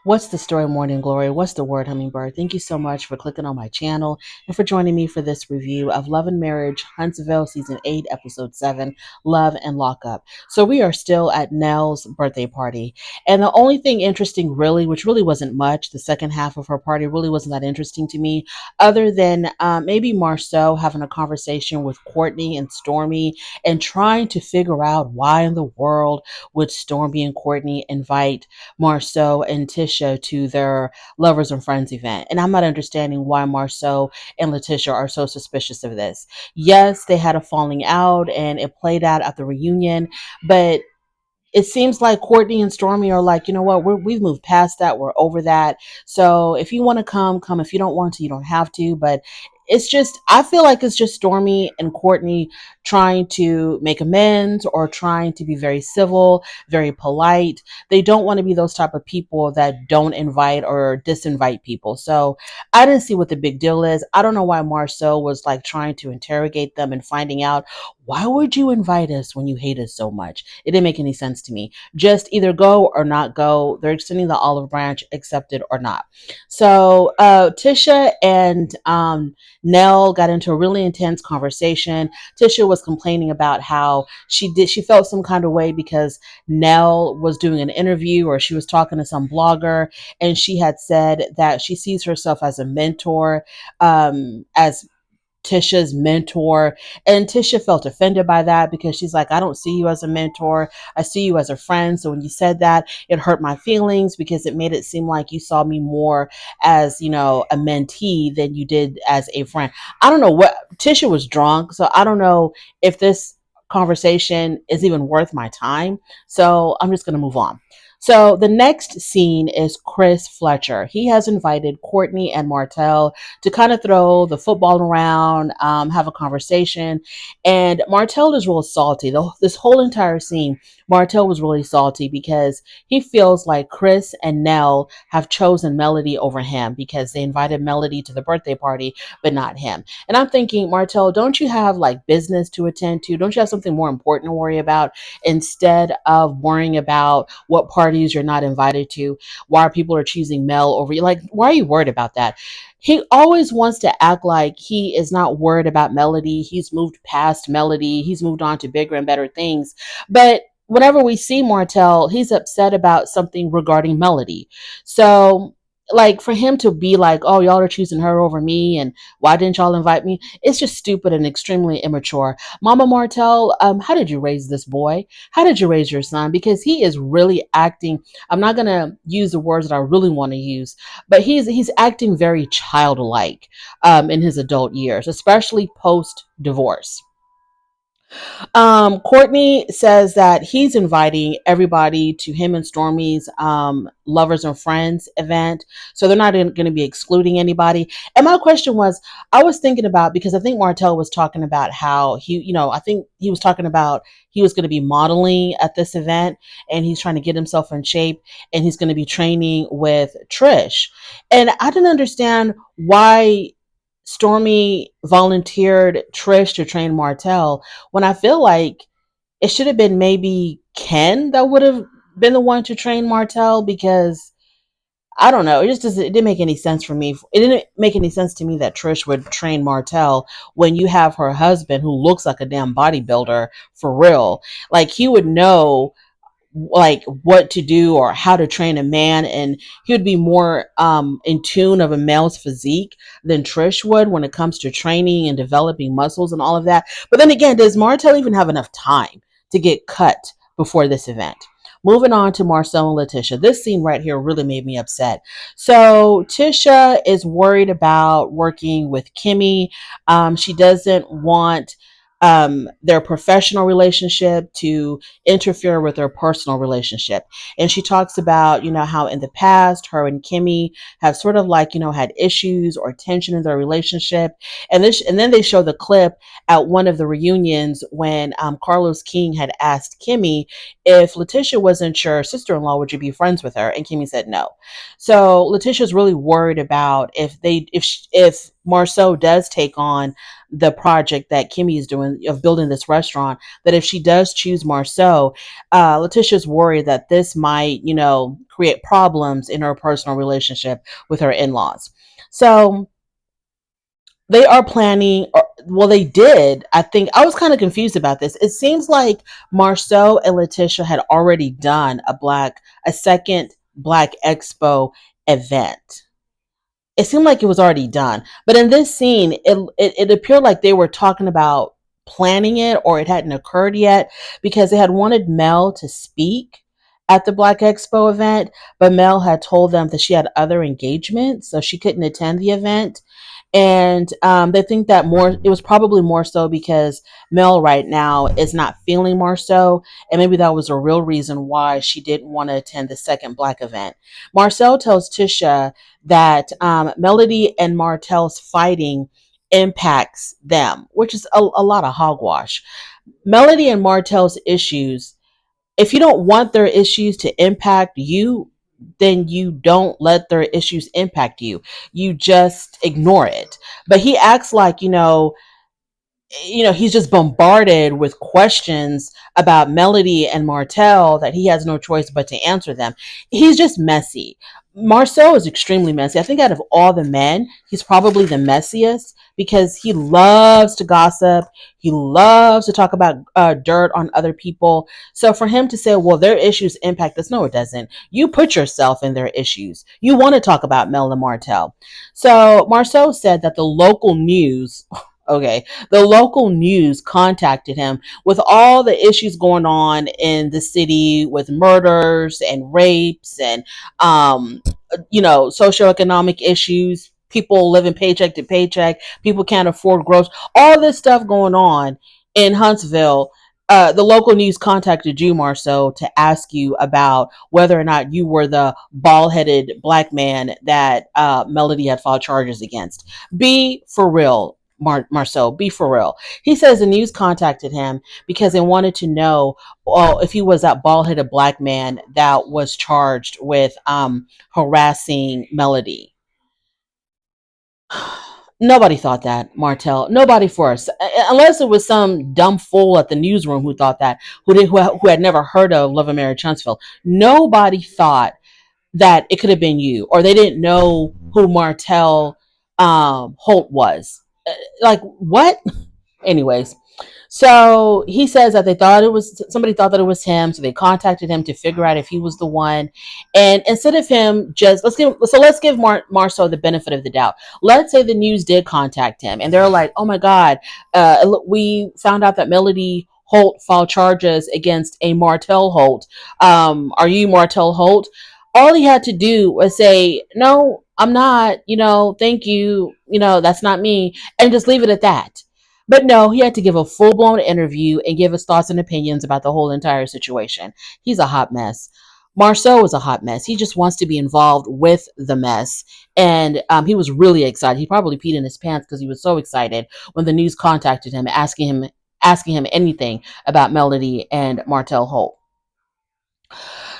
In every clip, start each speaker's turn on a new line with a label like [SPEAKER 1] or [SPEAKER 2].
[SPEAKER 1] What's the story, Morning Glory? What's the word, Hummingbird? Thank you so much for clicking on my channel and for joining me for this review of Love and Marriage Huntsville Season 8, Episode 7, Love and Lockup. So we are still at Nell's birthday party. And the only thing interesting, really, which really wasn't much, the second half of her party really wasn't that interesting to me, other than maybe Marceau having a conversation with Courtney and Stormy and trying to figure out why in the world would Stormy and Courtney invite Marceau and Tisha to their Lovers and Friends event. And I'm not understanding why Marceau and Letitia are so suspicious of this. Yes, they had a falling out and it played out at the reunion, but it seems like Courtney and Stormy are like, you know what, we've moved past that. We're over that. So if you want to come, come. If you don't want to, you don't have to. But it's just, I feel like it's just Stormy and Courtney trying to make amends or trying to be very civil, very polite. They don't want to be those type of people that don't invite or disinvite people. So I didn't see what the big deal is. I don't know why Marceau was like trying to interrogate them and finding out, why would you invite us when you hate us so much? It didn't make any sense to me. Just either go or not go. They're extending the olive branch, accept it or not. So Tisha and Nell got into a really intense conversation. Tisha was complaining about how she felt some kind of way because Nell was doing an interview or she was talking to some blogger, and she had said that she sees herself as a mentor, as Tisha's mentor. And Tisha felt offended by that because she's like, I don't see you as a mentor. I see you as a friend. So when you said that, it hurt my feelings because it made it seem like you saw me more as, you know, a mentee than you did as a friend. I don't know what, Tisha was drunk. So I don't know if this conversation is even worth my time. So I'm just going to move on. So the next scene is Chris Fletcher. He has invited Courtney and Martell to kind of throw the football around, have a conversation. And Martell is real salty. This whole entire scene, Martell was really salty because he feels like Chris and Nell have chosen Melody over him because they invited Melody to the birthday party, but not him. And I'm thinking, Martell, don't you have like business to attend to? Don't you have something more important to worry about instead of worrying about what parties you're not invited to? Why people are choosing Mel over you? Like, why are you worried about that? He always wants to act like he is not worried about Melody. He's moved past Melody. He's moved on to bigger and better things. But whenever we see Martell, he's upset about something regarding Melody. So, like, for him to be like, oh, y'all are choosing her over me, and why didn't y'all invite me? It's just stupid and extremely immature. Mama Martell, how did you raise this boy? How did you raise your son? Because he is really acting. I'm not gonna use the words that I really want to use, but he's acting very childlike in his adult years, especially post divorce. Courtney says that he's inviting everybody to him and Stormy's Lovers and Friends event. So they're not going to be excluding anybody. And my question was, I was thinking about, because I think Martell was talking about how he, you know, I think he was talking about he was going to be modeling at this event and he's trying to get himself in shape and he's going to be training with Trish. And I didn't understand why Stormy volunteered Trish to train Martell when I feel like it should have been maybe Ken that would have been the one to train Martell, because I don't know. It didn't make any sense for me. It didn't make any sense to me that Trish would train Martell when you have her husband who looks like a damn bodybuilder for real. Like, he would know like what to do or how to train a man, and he would be more in tune of a male's physique than Trish would when it comes to training and developing muscles and all of that. But then again, does Martell even have enough time to get cut before this event? Moving on to Marcel and Letitia. This scene right here really made me upset. So Tisha is worried about working with Kimmy. She doesn't want their professional relationship to interfere with their personal relationship. And she talks about, you know, how in the past, her and Kimmy have sort of like, you know, had issues or tension in their relationship. And then they show the clip at one of the reunions when Carlos King had asked Kimmy, if Letitia wasn't your sister-in-law, would you be friends with her? And Kimmy said no. So Letitia's really worried about if Marceau does take on the project that Kimmy is doing of building this restaurant, that if she does choose Marceau, Letitia's worried that this might, create problems in her personal relationship with her in-laws. So they are planning, or well, they did. I think I was kind of confused about this. It seems like Marceau and Letitia had already done a second Black Expo event. It seemed like it was already done, but in this scene, it appeared like they were talking about planning it, or it hadn't occurred yet, because they had wanted Mel to speak at the Black Expo event, but Mel had told them that she had other engagements, so she couldn't attend the event. And they think that it was probably more so because Mel right now is not feeling more so, and maybe that was a real reason why she didn't want to attend the second Black event. Marcel tells Tisha that Melody and Martel's fighting impacts them, which is a lot of hogwash. Melody and Martel's issues, if you don't want their issues to impact you, then you don't let their issues impact you. You just ignore it. But he acts like, he's just bombarded with questions about Melody and Martel that he has no choice but to answer them. He's just messy. Marceau is extremely messy. I think out of all the men, he's probably the messiest because he loves to gossip. He loves to talk about dirt on other people. So for him to say, well, their issues impact us, no, it doesn't. You put yourself in their issues. You want to talk about Mel and Martel. So Marceau said that the local news, okay, the local news contacted him with all the issues going on in the city with murders and rapes and, socioeconomic issues. People living paycheck to paycheck. People can't afford groceries. All this stuff going on in Huntsville. The local news contacted you, Marceau, to ask you about whether or not you were the bald-headed Black man that Melody had filed charges against. Be for real, Marceau, be for real. He says the news contacted him because they wanted to know, well, if he was that bald-headed Black man that was charged with harassing Melody. Nobody thought that, Martel. Nobody for us, unless it was some dumb fool at the newsroom who thought that, who had never heard of Love and Marriage Huntsville. Nobody thought that it could have been you, or they didn't know who Martel Holt was. Like what? Anyways, so he says that somebody thought that it was him, so they contacted him to figure out if he was the one. And instead of him just let's give Marceau the benefit of the doubt. Let's say the news did contact him, and they're like, "Oh my God, we found out that Melody Holt filed charges against a Martel Holt. Are you Martel Holt?" All he had to do was say, "No, I'm not. Thank you. That's not me," and just leave it at that. But no, he had to give a full blown interview and give his thoughts and opinions about the whole entire situation. He's a hot mess. Marceau is a hot mess. He just wants to be involved with the mess. And he was really excited. He probably peed in his pants because he was so excited when the news contacted him, asking him anything about Melody and Martel Holt.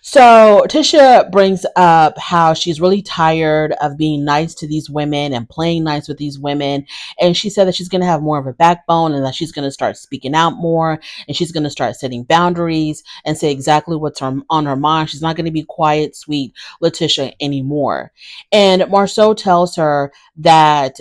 [SPEAKER 1] So Tisha brings up how she's really tired of being nice to these women and playing nice with these women. And she said that she's going to have more of a backbone and that she's going to start speaking out more and she's going to start setting boundaries and say exactly what's on her mind. She's not going to be quiet, sweet Letitia anymore. And Marceau tells her that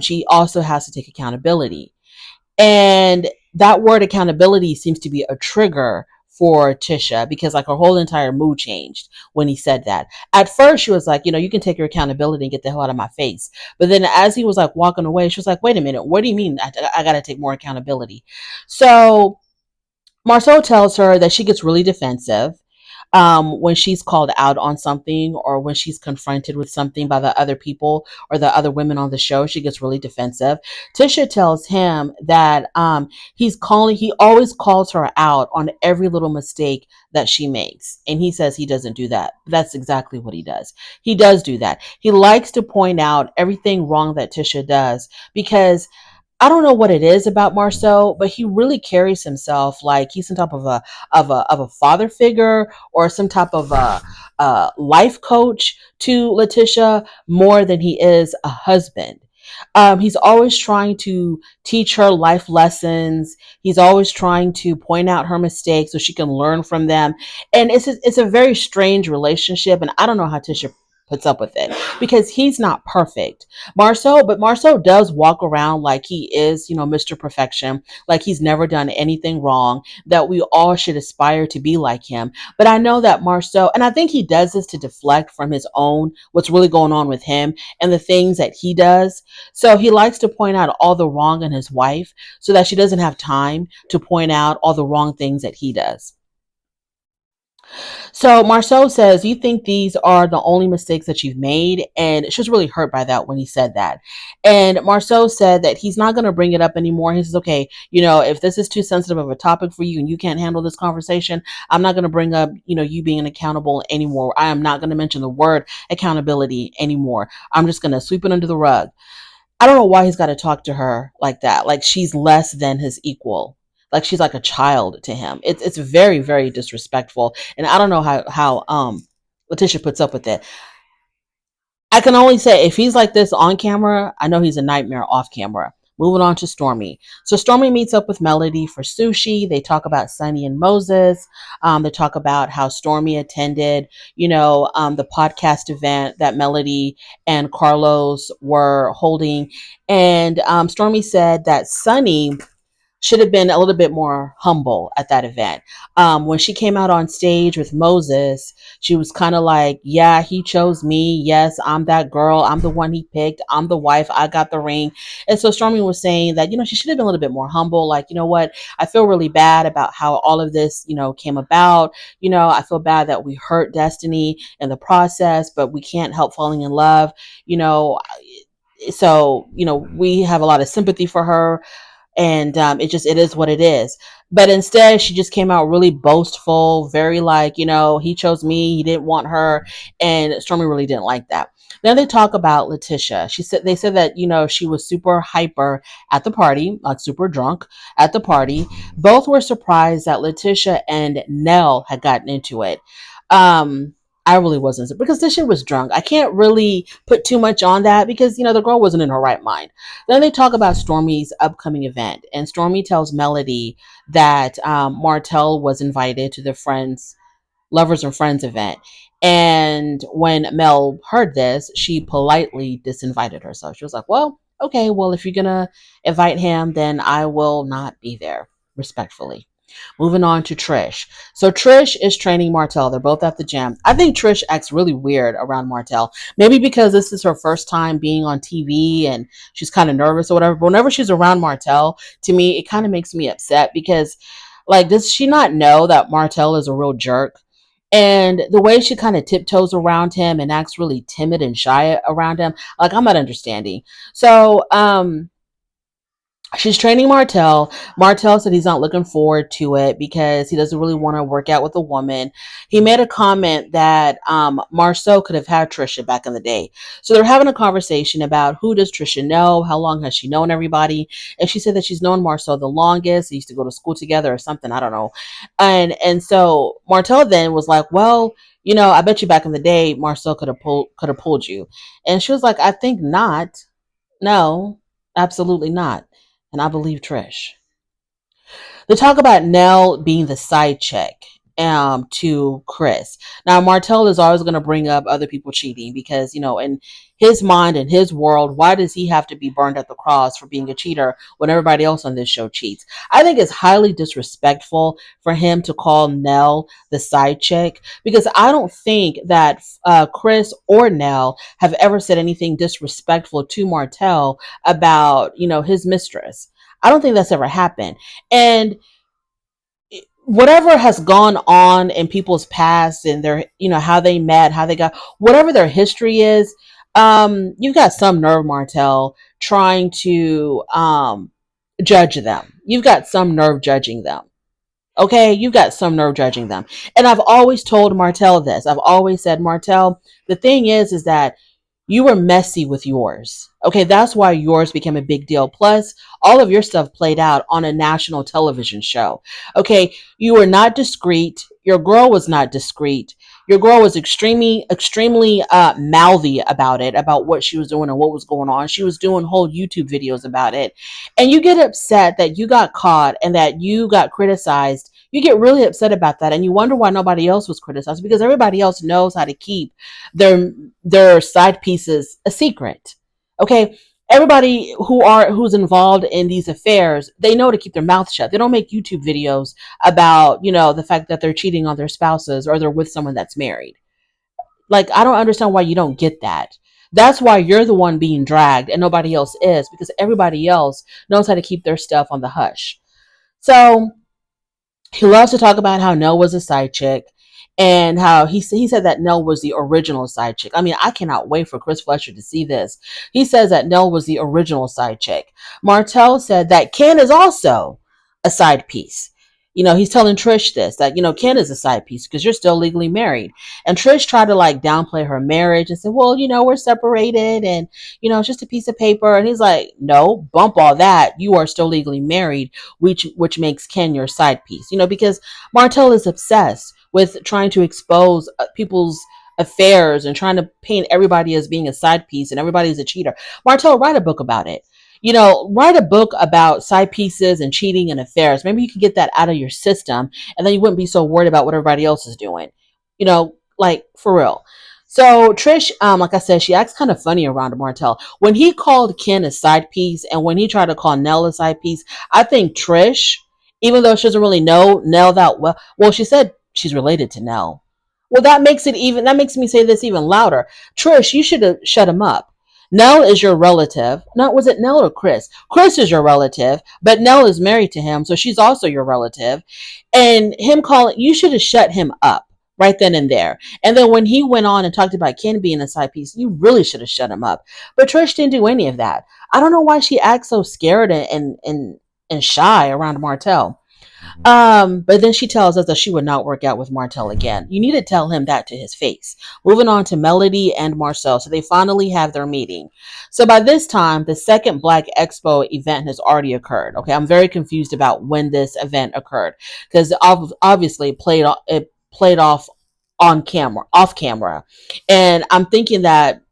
[SPEAKER 1] she also has to take accountability. And that word accountability seems to be a trigger for Tisha because like her whole entire mood changed when he said that. At first she was like, you can take your accountability and get the hell out of my face. But then as he was like walking away, she was like, wait a minute, what do you mean I got to take more accountability? So Marceau tells her that she gets really defensive when she's called out on something or when she's confronted with something by the other people or the other women on the show. She gets really defensive. Tisha tells him that he always calls her out on every little mistake that she makes. And he says he doesn't do that. That's exactly what he does. He does do that. He likes to point out everything wrong that Tisha does because I don't know what it is about Marceau, but he really carries himself like he's some type of a father figure or some type of a life coach to Letitia more than he is a husband. He's always trying to teach her life lessons. He's always trying to point out her mistakes so she can learn from them. And it's a very strange relationship. And I don't know how Tisha puts up with it because he's not perfect. Marcel does walk around like he is, Mr. Perfection, like he's never done anything wrong, that we all should aspire to be like him. But I know that Marcel, and I think he does this to deflect from his own, what's really going on with him and the things that he does. So he likes to point out all the wrong in his wife so that she doesn't have time to point out all the wrong things that he does. So Marceau says, you think these are the only mistakes that you've made? And she was really hurt by that when he said that. And Marceau said that he's not going to bring it up anymore. He says, okay, if this is too sensitive of a topic for you and you can't handle this conversation, I'm not going to bring up, you being accountable anymore. I am not going to mention the word accountability anymore. I'm just going to sweep it under the rug. I don't know why he's got to talk to her like that. Like she's less than his equal. Like she's like a child to him. It's very, very disrespectful. And I don't know how Letitia puts up with it. I can only say if he's like this on camera, I know he's a nightmare off camera. Moving on to Stormy. So Stormy meets up with Melody for sushi. They talk about Sunny and Moses. They talk about how Stormy attended, the podcast event that Melody and Carlos were holding. And Stormy said that Sunny should have been a little bit more humble at that event. When she came out on stage with Moses, she was kind of like, yeah, he chose me. Yes, I'm that girl. I'm the one he picked. I'm the wife. I got the ring. And so Stormy was saying that, she should have been a little bit more humble. Like, you know what? I feel really bad about how all of this, came about. I feel bad that we hurt Destiny in the process, but we can't help falling in love. So, we have a lot of sympathy for her, and it is what it is. But instead she just came out really boastful, very like, he chose me, he didn't want her. And Stormy really didn't like that. Then they talk about Letitia. They said that, she was super hyper at the party, like super drunk at the party. Both were surprised that Letitia and Nell had gotten into it. I really wasn't, because this shit was drunk. I can't really put too much on that because, the girl wasn't in her right mind. Then they talk about Stormy's upcoming event, and Stormy tells Melody that Martell was invited to the Lovers and Friends event. And when Mel heard this, she politely disinvited herself. She was like, well, okay, well, if you're going to invite him, then I will not be there, respectfully. Moving on to Trish. So Trish is training Martell. They're both at the gym. I think Trish acts really weird around Martell. Maybe because this is her first time being on TV and she's kind of nervous or whatever. But whenever she's around Martell, to me, it kind of makes me upset because, like, does she not know that Martell is a real jerk? And the way she kind of tiptoes around him and acts really timid and shy around him, like, I'm not understanding. So, she's training Martell. Martell said he's not looking forward to it because he doesn't really want to work out with a woman. He made a comment that Marceau could have had Trisha back in the day. So they're having a conversation about who does Trisha know? How long has she known everybody? And she said that she's known Marceau the longest. They used to go to school together or something. I don't know. And so Martell then was like, well, I bet you back in the day Marceau could have pulled you. And she was like, I think not. No, absolutely not. And I believe Trish. They talk about Nell being the side chick to Chris. Now, Martell is always going to bring up other people cheating because, in his mind, in his world, why does he have to be burned at the cross for being a cheater when everybody else on this show cheats? I think it's highly disrespectful for him to call Nell the side chick because I don't think that Chris or Nell have ever said anything disrespectful to Martell about, his mistress. I don't think that's ever happened. And whatever has gone on in people's past and their, how they met, how they got, whatever their history is, you've got some nerve, Martell, trying to judge them. You've got some nerve judging them. Okay, you've got some nerve judging them. And I've always told Martell this. I've always said, Martell, the thing is that you were messy with yours. Okay, that's why yours became a big deal. Plus, all of your stuff played out on a national television show. Okay, you were not discreet. Your girl was not discreet. Your girl was extremely mouthy about it, about what she was doing and what was going on. She was doing whole YouTube videos about it. And you get upset that you got caught and that you got criticized. You get really upset about that, and you wonder why nobody else was criticized, because everybody else knows how to keep their side pieces a secret. Okay, everybody who's involved in these affairs, they know to keep their mouth shut. They don't make YouTube videos about, the fact that they're cheating on their spouses or they're with someone that's married. Like, I don't understand why you don't get that. That's why you're the one being dragged and nobody else is, because everybody else knows how to keep their stuff on the hush. So he loves to talk about how Nell was a side chick, and how he said that Nell was the original side chick. I mean, I cannot wait for Chris Fletcher to see this. He says that Nell was the original side chick. Martell said that Ken is also a side piece. He's telling Trish this, that, Ken is a side piece because you're still legally married. And Trish tried to like downplay her marriage and said, well, we're separated and, it's just a piece of paper. And he's like, no, bump all that. You are still legally married, which makes Ken your side piece, because Martell is obsessed with trying to expose people's affairs and trying to paint everybody as being a side piece and everybody's a cheater. Martell, write a book about it. Write a book about side pieces and cheating and affairs. Maybe you can get that out of your system, and then you wouldn't be so worried about what everybody else is doing. Like, for real. So Trish, like I said, she acts kind of funny around Martell. When he called Ken a side piece and when he tried to call Nell a side piece, I think Trish, even though she doesn't really know Nell that well, she said she's related to Nell. Well, that makes me say this even louder. Trish, you should have shut him up. Nell is your relative. Not, was it Nell or Chris? Chris is your relative, but Nell is married to him, so she's also your relative. And him calling, you should have shut him up right then and there. And then when he went on and talked about Ken being a side piece, you really should have shut him up. But Trish didn't do any of that. I don't know why she acts so scared and shy around Martell. But then she tells us that she would not work out with Martell again. You need to tell him that to his face. Moving on to Melody and Marcel. So they finally have their meeting. So by this time, the second Black Expo event has already occurred. Okay, I'm very confused about when this event occurred, because obviously it played off off camera. And I'm thinking that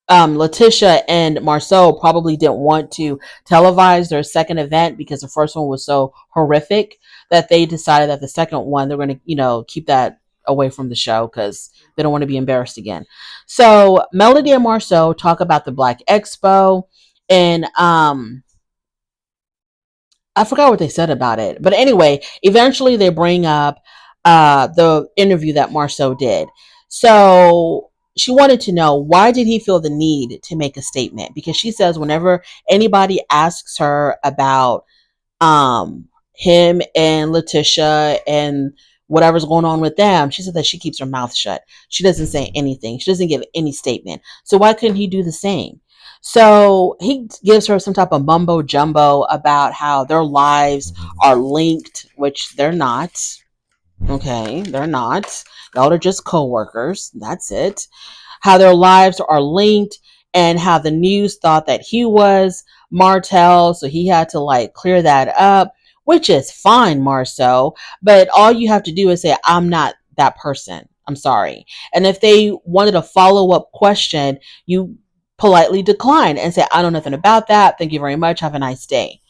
[SPEAKER 1] Letitia and Marceau probably didn't want to televise their second event because the first one was so horrific that they decided that the second one, they're going to, keep that away from the show because they don't want to be embarrassed again. So Melody and Marceau talk about the Black Expo, and I forgot what they said about it. But anyway, eventually they bring up the interview that Marceau did. So she wanted to know, why did he feel the need to make a statement? Because she says whenever anybody asks her about him and Letitia and whatever's going on with them, she said that she keeps her mouth shut. She doesn't say anything. She doesn't give any statement. So why couldn't he do the same? So he gives her some type of mumbo jumbo about how their lives are linked, which they're not. Okay, they're not. Y'all are just co-workers. That's it. How their lives are linked, and how the news thought that he was Martell, so he had to like clear that up, which is fine, Marceau. But all you have to do is say, I'm not that person. I'm sorry. And if they wanted a follow-up question, you politely decline and say, I know nothing about that. Thank you very much. Have a nice day.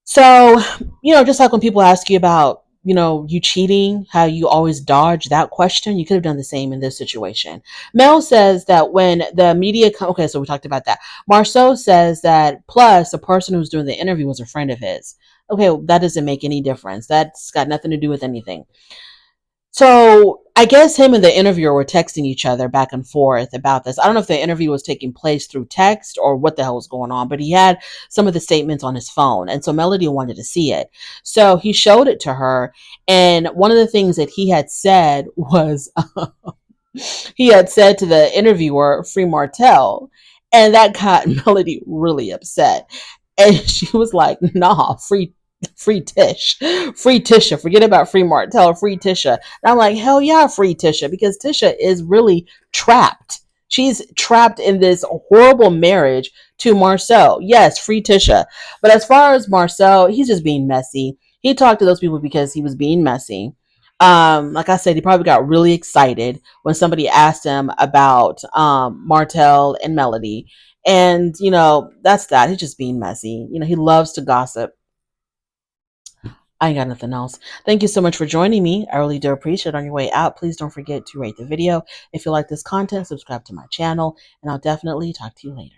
[SPEAKER 1] So, just like when people ask you about, you cheating, how you always dodge that question, you could have done the same in this situation. Mel says that when the media, okay, so we talked about that. Marceau says that plus the person who's doing the interview was a friend of his. Okay, well, that doesn't make any difference. That's got nothing to do with anything. So I guess him and the interviewer were texting each other back and forth about this. I don't know if the interview was taking place through text or what the hell was going on, but he had some of the statements on his phone. And so Melody wanted to see it. So he showed it to her. And one of the things that he had said was, he had said to the interviewer, Free Martell. And that got Melody really upset. And she was like, nah, free Tish, free Tisha, forget about Free Martell, free Tisha. And I'm like, hell yeah, free Tisha, because Tisha is really trapped. She's trapped in this horrible marriage to Marceau. Yes, free Tisha. But as far as Marceau, he's just being messy. He talked to those people because he was being messy. Like I said, he probably got really excited when somebody asked him about Martell and Melody. And, that's that. He's just being messy. He loves to gossip. I ain't got nothing else. Thank you so much for joining me. I really do appreciate it. On your way out, please don't forget to rate the video. If you like this content, subscribe to my channel, and I'll definitely talk to you later.